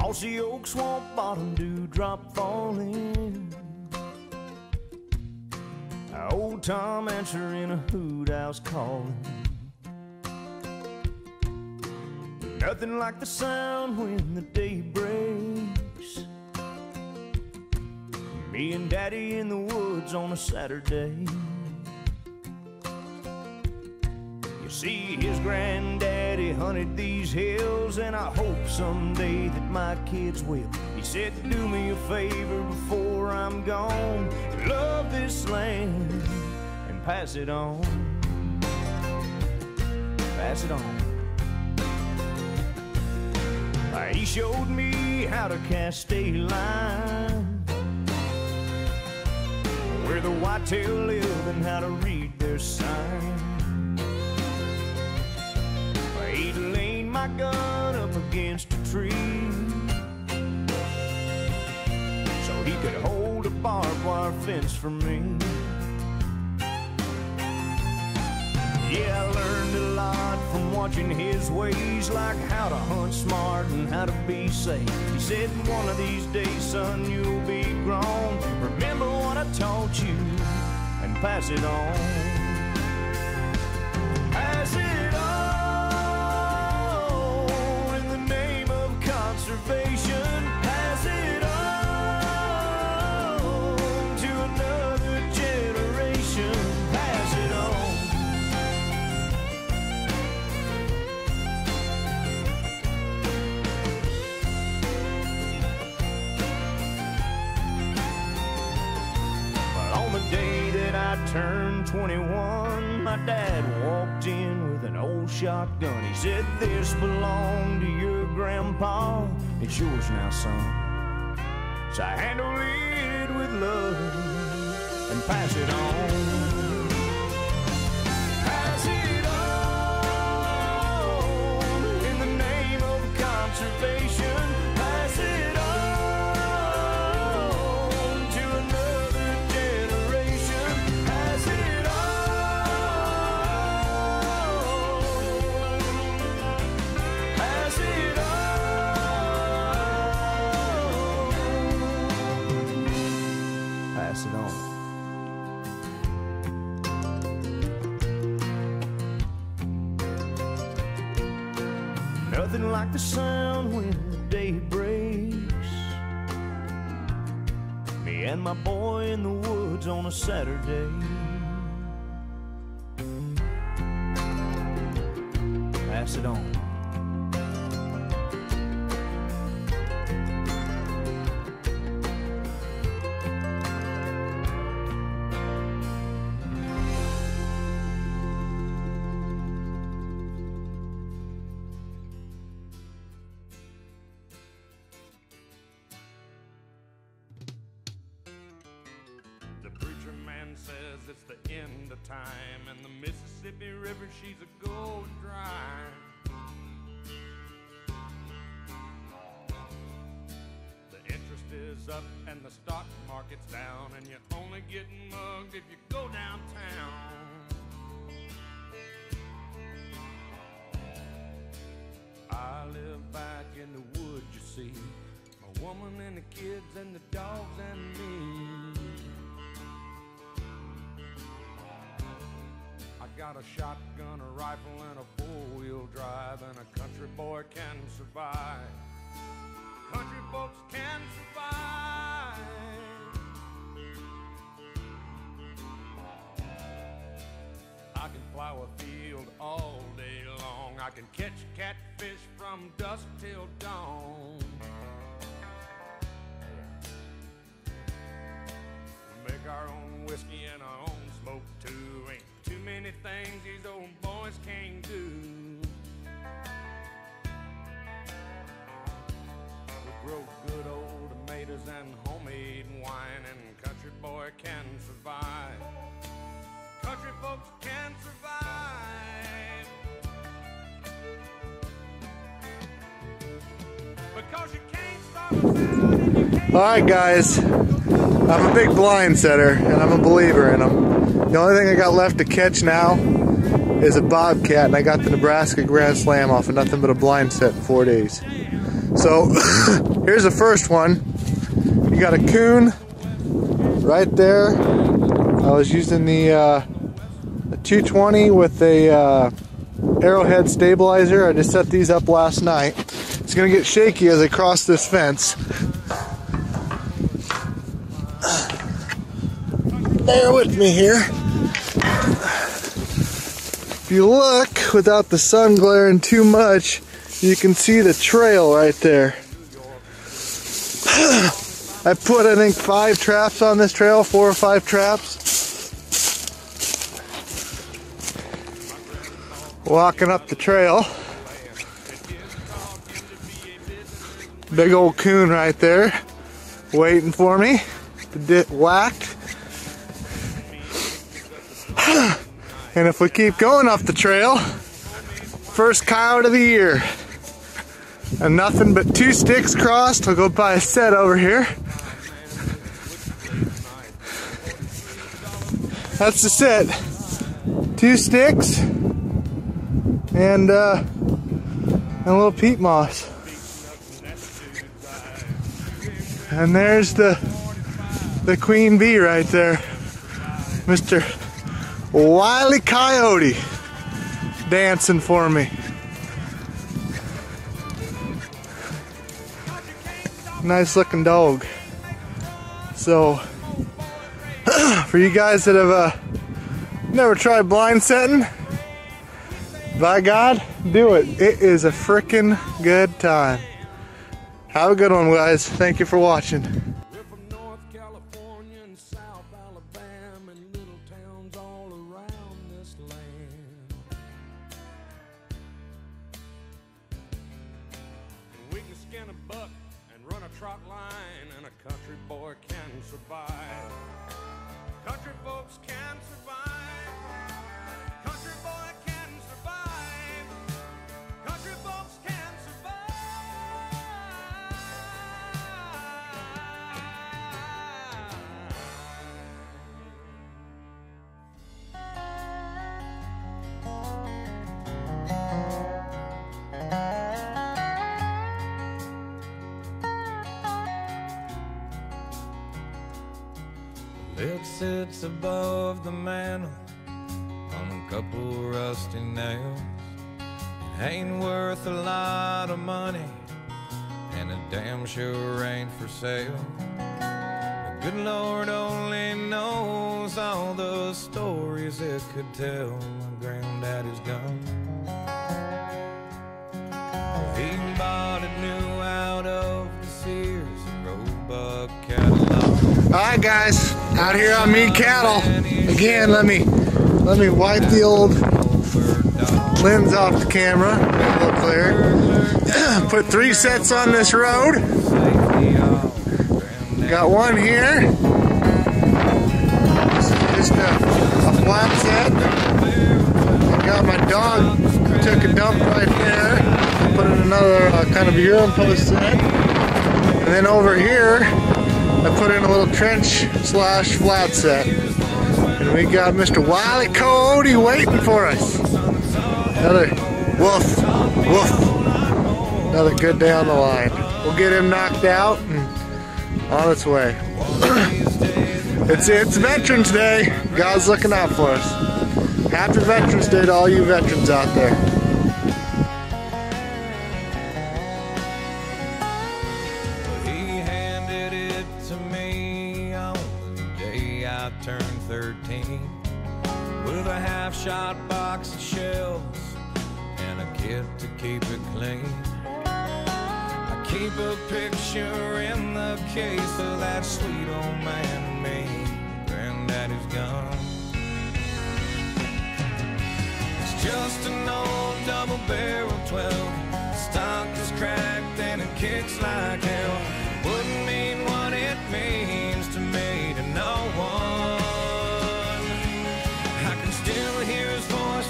Mossy oak, swamp bottom, dewdrop falling. Old Tom answering a hoot house calling. Nothing like the sound when the day breaks. Me and Daddy in the woods on a Saturday. You see, his granddaddy hunted these hills, and I hope someday that my kids will. He said, do me a favor before I'm gone, love this land and pass it on. Pass it on. He showed me how to cast a line, where the whitetail live and how to read their sign. He leaned my gun up against a tree so he could hold a barbed wire fence for me. Yeah, I learned a lot from watching his ways, like how to hunt smart and how to be safe. He said, one of these days, son, you'll be grown. Remember what I taught you and pass it on. Pass it on in the name of conservation. Pass it on to another generation. Pass it on. Turned 21, my dad walked in with an old shotgun. He said, this belonged to your grandpa, it's yours now, son. So I handle it with love and pass it on. Pass it on in the name of conservation. Pass it on. Pass it on. Nothing like the sound when the day breaks. Me and my boy in the woods on a Saturday. Pass it on. Says it's the end of time, and the Mississippi River, she's a going dry. The interest is up and the stock market's down, and you're only getting mugged if you go downtown. I live back in the woods, you see, my woman and the kids and the dogs and me. Got a shotgun, a rifle, and a four-wheel drive, and a country boy can survive. Country folks can survive. I can plow a field all day long. I can catch catfish from dusk till dawn. We make our own whiskey and our own smoke too. Ain't too many things these old boys can't do. We grow good old tomatoes and homemade wine, and country boy can survive. Country folks can survive. Because you can't starve us out and you can't. Alright guys, I'm a big blind setter and I'm a believer in them. The only thing I got left to catch now is a bobcat, and I got the Nebraska Grand Slam off of nothing but a blind set in 4 days. So Here's the first one. You got a coon right there. I was using the 220 with a arrowhead stabilizer. I just set these up last night. It's gonna get shaky as I cross this fence. Bear with me here. If you look without the sun glaring too much, you can see the trail right there. I put, I think, 5 traps on this trail, 4 or 5 traps. Walking up the trail. Big old coon right there, waiting for me to get whacked. And if we keep going up the trail, first coyote of the year. And nothing but 2 sticks crossed. I'll go buy a set over here. That's the set. 2 sticks and a little peat moss. And there's the queen bee right there, Mr. Wile E. Coyote, dancing for me. Nice looking dog. So for you guys that have never tried blind setting, by God, do it. It is a frickin' good time. Have a good one, guys. Thank you for watching. We're from North California and South Alabama and little towns all around this land. And we can skin a buck and run a trot line, and a country boy can survive. Country folks can survive. Country boy can survive. Country folks can survive. It sits above the mantel on a couple rusty nails. It ain't worth a lot of money, and it damn sure ain't for sale. The good Lord only knows all the stories it could tell. My granddaddy's gone. He bought it new out of the Sears and Roebuck catalog. Alright guys, out here on Mead Cattle. Again, let me wipe the old lens off the camera, make it look clear. Put 3 sets on this road. Got one here. Just a flat set. I got my dog, took a dump right there. Put in another kind of urine post set. And then over here, I put in a little trench slash flat set. And we got Mr. Wile E. Coyote waiting for us. Another woof, woof. Another good day on the line. We'll get him knocked out and on its way. It's Veterans Day. God's looking out for us. Happy Veterans Day to all you veterans out there. Turned 13 with a half-shot box of shells and a kit to keep it clean. I keep a picture in the case of that sweet old man and me. Granddaddy's gone. It's just an old double-barrel 12. The stock is cracked and it kicks like hell. Wouldn't mean what it means to me to no one.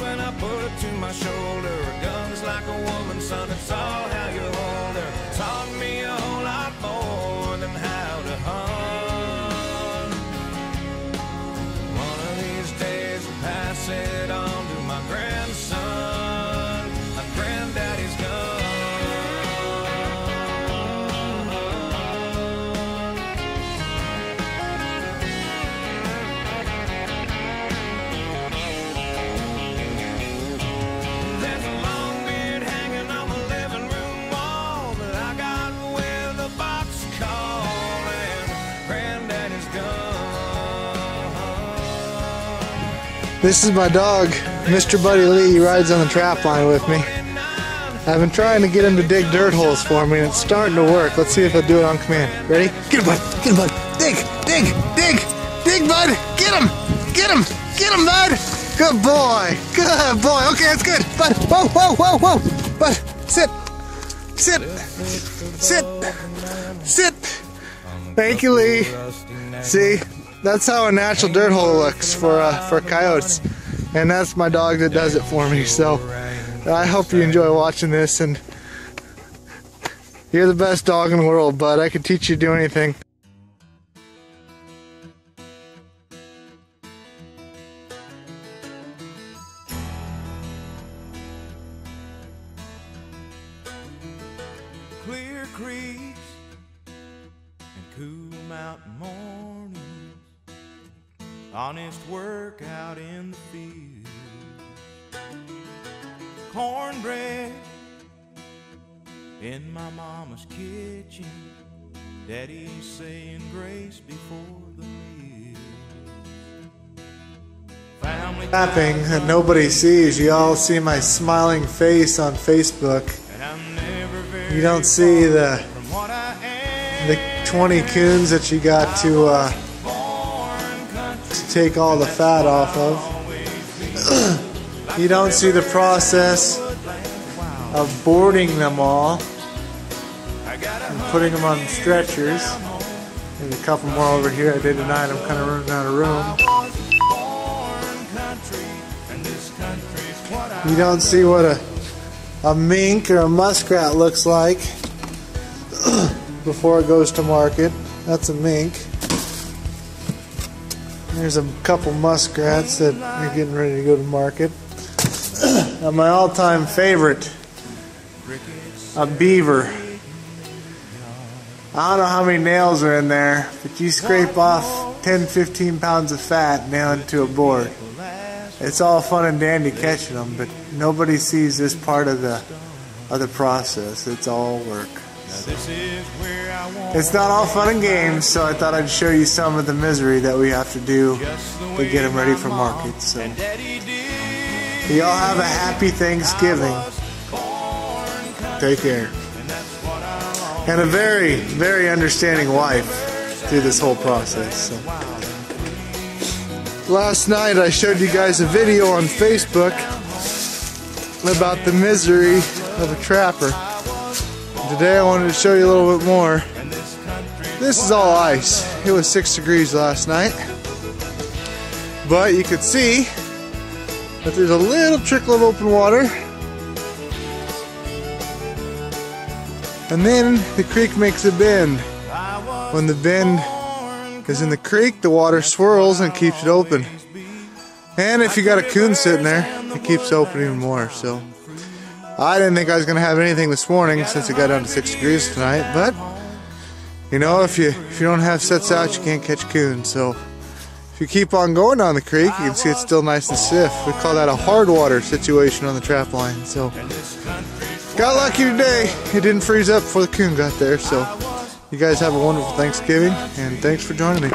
When I put it to my shoulder, a gun's like a woman, son, it's all how you hold her. Taught me a whole lot more than how to hunt. One of these days I'll pass it on to my grandson. My granddaddy's gone. This is my dog, Mr. Buddy Lee. He rides on the trap line with me. I've been trying to get him to dig dirt holes for me, and it's starting to work. Let's see if he'll do it on command. Ready? Get him, bud. Get him, bud. Dig, dig, dig, dig, bud. Get him, get him, get him, bud. Good boy, good boy. Okay, that's good, bud. Whoa, whoa, whoa, whoa, bud. Sit, sit, sit, sit. Thank you, Lee. See, that's how a natural dirt hole looks for coyotes, and that's my dog that does it for me. So I hope you enjoy watching this, and you're the best dog in the world, bud. I can teach you to do anything. Clear creeks and cool mountain mornings, honest work out in the field, cornbread in my mama's kitchen, daddy saying grace before the meal. Family Laughing that nobody sees. You all see my smiling face on Facebook. You don't see the 20 coons that you got to take all the fat off of. You don't see the process of boarding them all and putting them on stretchers. There's a couple more over here I did tonight. I'm kind of running out of room. You don't see what a mink or a muskrat looks like before it goes to market. That's a mink. There's a couple muskrats that are getting ready to go to market. And my all-time favorite, a beaver. I don't know how many nails are in there, but you scrape off 10-15 pounds of fat nailed to a board. It's all fun and dandy catching them, but nobody sees this part of the process. It's all work. It's not all fun and games, so I thought I'd show you some of the misery that we have to do to get them ready for market. So, y'all have a happy Thanksgiving. Take care. And a very, very understanding wife through this whole process. So. Last night I showed you guys a video on Facebook about the misery of a trapper. Today I wanted to show you a little bit more. This is all ice. It was 6 degrees last night. But you could see that there's a little trickle of open water. And then the creek makes a bend. When the bend is in the creek, the water swirls and keeps it open. And if you got a coon sitting there, it keeps it open even more. So I didn't think I was going to have anything this morning since it got down to 6 degrees tonight, but you know, if you don't have sets out, you can't catch coons. So if you keep on going down the creek, you can see it's still nice and stiff. We call that a hard water situation on the trap line. So got lucky today. It didn't freeze up before the coon got there. So you guys have a wonderful Thanksgiving, and thanks for joining me.